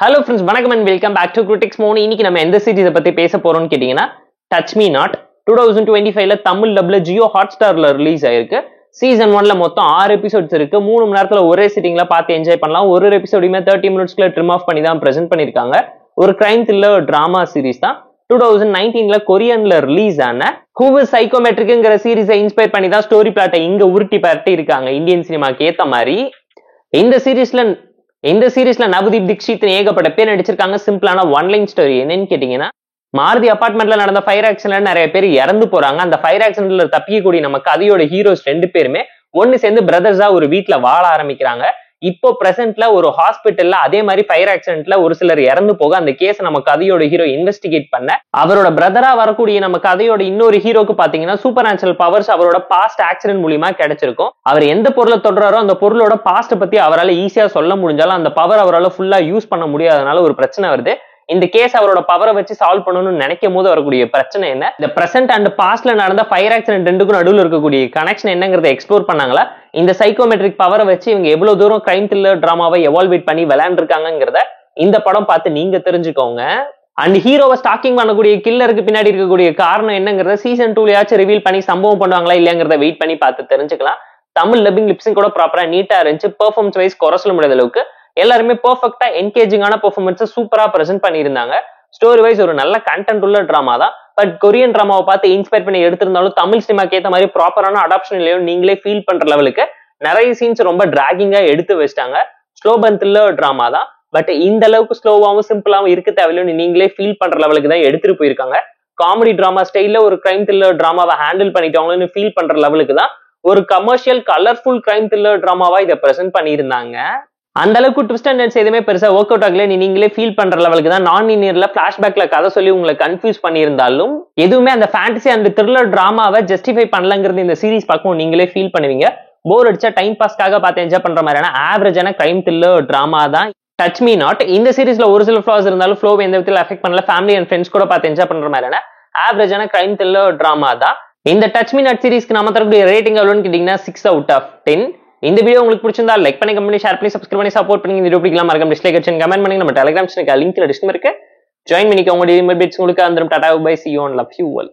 Hello friends, வணக்கம் and welcome back to critics மோன். இன்னைக்கு நம்ம எந்த சீரிஸை பத்தி பேச போறோம்னு கேட்டீங்கன்னா, டச் மீ நாட் 2025ல தமிழ் டப்ல ஜியோ ஹாட் ஸ்டார்ல ரிலீஸ் ஆயிருக்கு. சீசன் 1ல மொத்தம் 6 எபிசோட்ஸ் இருக்கு. 3 மணி நேரத்துல ஒரே சிட்டிங்ல பார்த்து என்ஜாய் பண்ணலாம். ஒரு எபிசோடுமே 30 மினிட்ஸ்க்குள்ள ட்ரிம் ஆஃப் பண்ணி தான் பிரசென்ட் பண்ணிருக்காங்க. ஒரு கிரைம் த்ரில்லர் டிராமா சீரிஸ் தான். 2019ல கொரியன்ல ரிலீஸ் ஆன ஹூ இஸ் சைக்கோமெட்ரிக்ங்கிற சீரிஸை இன்ஸ்பயர் பண்ணி தான் ஸ்டோரி பிளாட்டை இங்க உருட்டி பரட்டி இருக்காங்க. இந்தியன் சினிமாக்கு ஏத்த மாதிரி இந்த சீரிஸ்ல நவதீப் தீக்ஷித் ஏகப்பட்ட பேர் நடிச்சிருக்காங்க. சிம்பிளான ஒன்லைன் ஸ்டோரி என்னன்னு கேட்டீங்கன்னா, மாருதி அபார்ட்மெண்ட்ல நடந்த ஃபயர் ஆக்சிடென்ட்ல நிறைய பேர் இறந்து போறாங்க. அந்த ஃபயர் ஆக்சிடென்ட்ல தப்பிக்கக்கூடிய நம்ம கதையோட ஹீரோஸ் 2 பேருமே ஒன்னு சேர்ந்து பிரதர்ஸா ஒரு வீட்டுல வாழ ஆரம்பிக்கிறாங்க. இப்போ பிரசன்ட்ல ஒரு ஹாஸ்பிட்டல்ல அதே மாதிரி ஃபயர் ஆக்சிடென்ட்ல ஒரு சிலர் இறந்து போக அந்த கேஸ் நம்ம கதையோட ஹீரோ இன்வெஸ்டிகேட் பண்ண, அவரோட பிரதரா வரக்கூடிய நம்ம கதையோட இன்னொரு ஹீரோக்கு பாத்தீங்கன்னா சூப்பர் நேச்சுரல் பவர்ஸ் அவரோட பாஸ்ட் ஆக்சிடென்ட் மூலியமா கிடைச்சிருக்கும். அவர் எந்த பொருளை தொடுறாரோ அந்த பொருளோட பாஸ்ட் பத்தி அவரால் ஈஸியா சொல்ல முடிஞ்சாலும் அந்த பவர் அவரால் ஃபுல்லா யூஸ் பண்ண முடியாதனால ஒரு பிரச்சனை வருது. இந்த கேஸ் அவரோட பவரை வச்சு சால்வ் பண்ணணும்னு நினைக்கும் போது வரக்கூடிய பிரச்சனை என்ன, இந்த பிரசன்ட் அண்ட் பாஸ்ட்ல நடந்த ஃபயர் ஆக்சிடென்ட் ரெண்டுக்கும் நடுவில் இருக்கக்கூடிய கனெக்ஷன் என்னங்கிறத எக்ஸ்ப்ளோர் பண்ணாங்களா, இந்த சைக்கோமெட்ரிக் பவரை வச்சு இவங்க எவ்வளவு தூரம் கிரைம் த்ரில்லர் டிராமாவை எவால்வேட் பண்ணி விளையாண்டுருக்காங்கிறத இந்த படம் பார்த்து நீங்க தெரிஞ்சுக்கோங்க. அண்ட் ஹீரோவை ஸ்டாக்கிங் பண்ணக்கூடிய கில்லருக்கு பின்னாடி இருக்கக்கூடிய காரணம் என்னங்கிறத சீசன் 2லயாச்சும் ரிவீல் பண்ணி சம்பவம் பண்ணுவாங்களா இல்லையாங்கிறத வெயிட் பண்ணி பார்த்து தெரிஞ்சுக்கலாம். தமிழ் டப்பிங் லிப்ஸிங் கூட ப்ராப்பரா நீட்டா இருந்துச்சு. பெர்ஃபார்மன்ஸ் வைஸ் குறை சொல்ல முடியாத அளவுக்கு எல்லாருமே பெர்ஃபெக்ட்டா என்கேஜிங்கான பெர்ஃபார்மன்ஸை சூப்பரா பிரசென்ட் பண்ணியிருந்தாங்க. ஸ்டோரி வைஸ் ஒரு நல்ல கண்டென்ட் உள்ள டிராமா தான். பட் கொரியன் டிராமாவை பார்த்து இன்ஸ்பயர் பண்ணி எடுத்திருந்தாலும் தமிழ் சினிமாக்கு ஏற்ற மாதிரி ப்ராப்பரான அடாப்ஷன் இல்லையோ நீங்களே ஃபீல் பண்ற லெவலுக்கு நிறைய சீன்ஸ் ரொம்ப டிராகிங்கா எடுத்து வச்சிட்டாங்க. ஸ்லோ பன் த்ரில்லர் டிராமா தான். பட் இந்த அளவுக்கு ஸ்லோவாவும் சிம்பிளாவும் இருக்க தேவையில்லைன்னு நீங்களே ஃபீல் பண்ற லெவலுக்கு தான் எடுத்துட்டு போயிருக்காங்க. காமெடி டிராமா ஸ்டைல்ல ஒரு கிரைம் த்ரில்லர் டிராமாவை ஹேண்டில் பண்ணிட்டாங்கன்னு ஃபீல் பண்ற லெவலுக்கு தான் ஒரு கமர்ஷியல் கலர்ஃபுல் கிரைம் த்ரில்லர் டிராமாவா இதை பிரசென்ட் பண்ணியிருந்தாங்க. அந்த அளவுக்கு ட்விஸ்ட் அண்ட் டர்ன்ஸ் எதுவுமே பெருசா ஒர்க் அவுட் ஆகல. நீங்களே ஃபீல் பண்ற லெவலுக்கு தான் நான் லீனியர்ல பிளாஷ்பேக்ல கதை சொல்லி உங்களை கன்ஃபியூஸ் பண்ணியிருந்தாலும் எதுவுமே அந்த ஃபேண்டசி அண்ட் த்ரில்லர் டிராமாவை ஜஸ்டிஃபை பண்ணலங்கிறது இந்த சீரிஸ் பார்க்கும் நீங்களே ஃபீல் பண்ணுவீங்க. போர் அடிச்சா டைம் பாஸ்க்காக பார்த்து என்ஜாய் பண்ற மாதிரியான ஆவரேஜான கிரைம் த்ரில்லர் டிராமா தான் டச் மீ நாட். இந்த சீரிஸ்ல ஒரு சில ஃபிளாஸ் இருந்தாலும் ஃப்ளோவை எந்த விதத்தில் அஃபெக்ட் பண்ணல. ஃபேமிலி அண்ட் ஃப்ரெண்ட்ஸ் கூட பார்த்து என்ஜாய் பண்ற மாதிரியான ஆவரேஜான கிரைம் த்ரில்லர் டிராமா தான். இந்த டச் மீ நாட் சீரிஸ்க்கு நம்ம தரக்கூடிய ரேட்டிங் எவ்வளோன்னு கேட்டீங்கன்னா 6 out of 10. இந்த வீடியோ உங்களுக்கு பிடிச்சிருந்தா லைக் பண்ணி, கமெண்ட் பண்ணி, ஷேர் பண்ணி, சப்ஸ்கிரைப் பண்ணி சப்போர்ட் பண்ணி. இந்த வீடியோ பிடிக்கலாம் மறக்காம டிஸ்லைக் அடிச்சு கமெண்ட் பண்ணி. நம்ம டெலிகிராம் சேனலுக்கு லிங்க் டிஸ்கிரிப்ஷன்ல இருக்கு, ஜாயின் பண்ணிக்கோங்க. உங்களுடைய இமெயில் பிட்ஸ் உங்களுக்கு வந்துரும். Tata bye, see you and love you all.